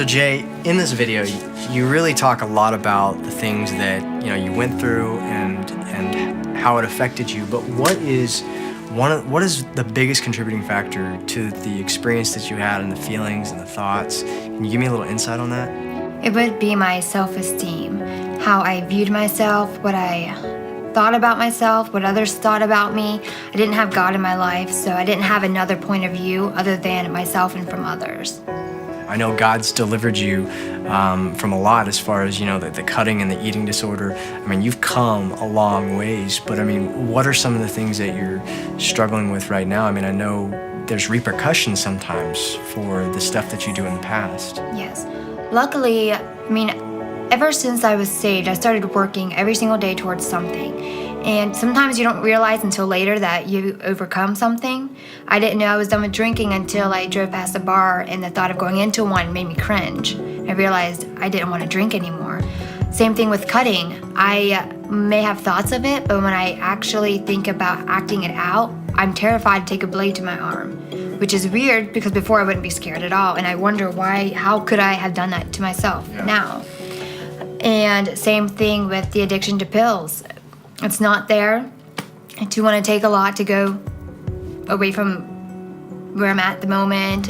So Jay, in this video, you really talk a lot about the things that you went through and how it affected you. But what is the biggest contributing factor to the experience that you had and the feelings and the thoughts? Can you give me a little insight on that? It would be my self-esteem, how I viewed myself, what I thought about myself, what others thought about me. I didn't have God in my life, so I didn't have another point of view other than myself and from others. I know God's delivered you from a lot as far as, the cutting and the eating disorder. I mean, you've come a long ways, but I mean, what are some of the things that you're struggling with right now? I mean, I know there's repercussions sometimes for the stuff that you do in the past. Yes. Luckily, ever since I was saved, I started working every single day towards something. And sometimes you don't realize until later that you overcome something. I didn't know I was done with drinking until I drove past a bar and the thought of going into one made me cringe. I realized I didn't want to drink anymore. Same thing with cutting. I may have thoughts of it, but when I actually think about acting it out, I'm terrified to take a blade to my arm, which is weird because before I wouldn't be scared at all. And I wonder how could I have done that to myself now? And same thing with the addiction to pills. It's not there. I do want to take a lot to go away from where I'm at the moment,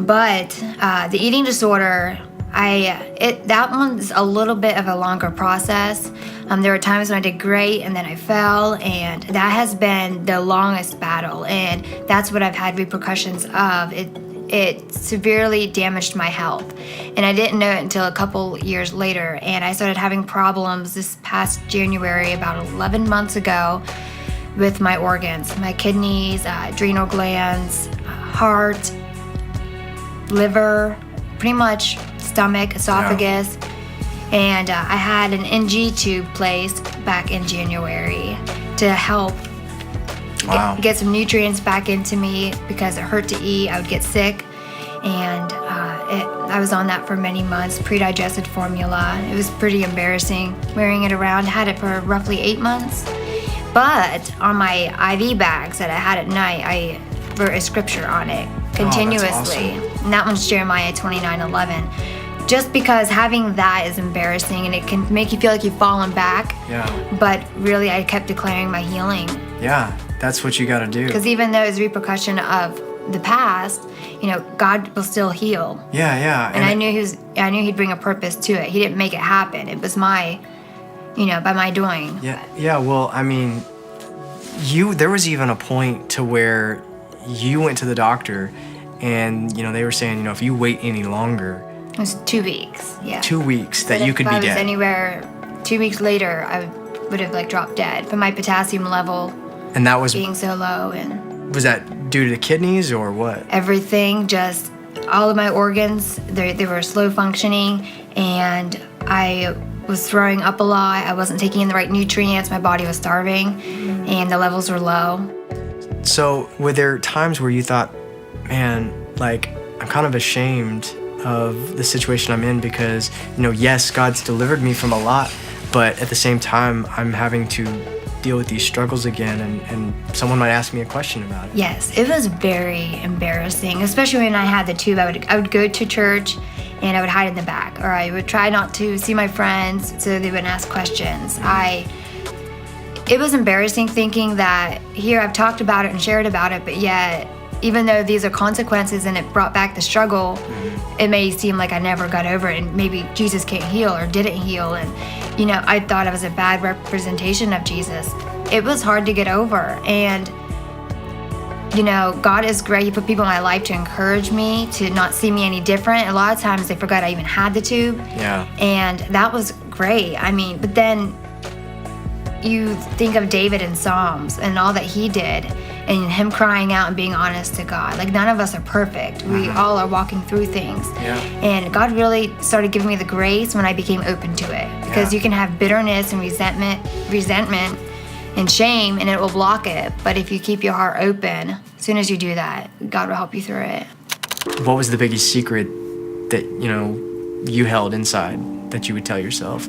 but the eating disorder, that one's a little bit of a longer process. There were times when I did great and then I fell, and that has been the longest battle, and that's what I've had repercussions of. It severely damaged my health, and I didn't know it until a couple years later, and I started having problems this past January, about 11 months ago, with my organs, my kidneys, adrenal glands, heart, liver, pretty much stomach, esophagus, and I had an NG tube placed back in January to help get some nutrients back into me because it hurt to eat. I would get sick, and I was on that for many months, pre-digested formula. It was pretty embarrassing wearing it around. I had it for roughly 8 months, but on my IV bags that I had at night, I wrote a scripture on it continuously. Oh, that's awesome. And that one's Jeremiah 29:11. Just because having that is embarrassing and it can make you feel like you've fallen back. Yeah. But really, I kept declaring my healing. Yeah, that's what you got to do. Because even though it's repercussion of the past, God will still heal. Yeah. And I knew He'd bring a purpose to it. He didn't make it happen. It was by my doing. Yeah. Well, I mean, there was even a point to where you went to the doctor, and they were saying, if you wait any longer. It was 2 weeks. Yeah. 2 weeks that you could be dead. If I was anywhere 2 weeks later, I would have dropped dead from my potassium level. And that was being so low. And was that due to the kidneys or what? Everything, just all of my organs, they were slow functioning, and I was throwing up a lot. I wasn't taking in the right nutrients. My body was starving, and the levels were low. So were there times where you thought, man, I'm kind of ashamed of the situation I'm in because, yes, God's delivered me from a lot, but at the same time, I'm having to deal with these struggles again, and someone might ask me a question about it. Yes, it was very embarrassing, especially when I had the tube. I would go to church and I would hide in the back, or I would try not to see my friends so they wouldn't ask questions. It was embarrassing thinking that here I've talked about it and shared about it, but yet even though these are consequences and it brought back the struggle, it may seem like I never got over it, and maybe Jesus can't heal or didn't heal, and I thought I was a bad representation of Jesus. It was hard to get over, and God is great. He put people in my life to encourage me, to not see me any different. A lot of times they forgot I even had the tube. Yeah. And that was great. But then you think of David in Psalms and all that he did, and him crying out and being honest to God. None of us are perfect. We all are walking through things. Yeah. And God really started giving me the grace when I became open to it. Because you can have bitterness and resentment and shame, and it will block it. But if you keep your heart open, as soon as you do that, God will help you through it. What was the biggest secret that, you held inside that you would tell yourself?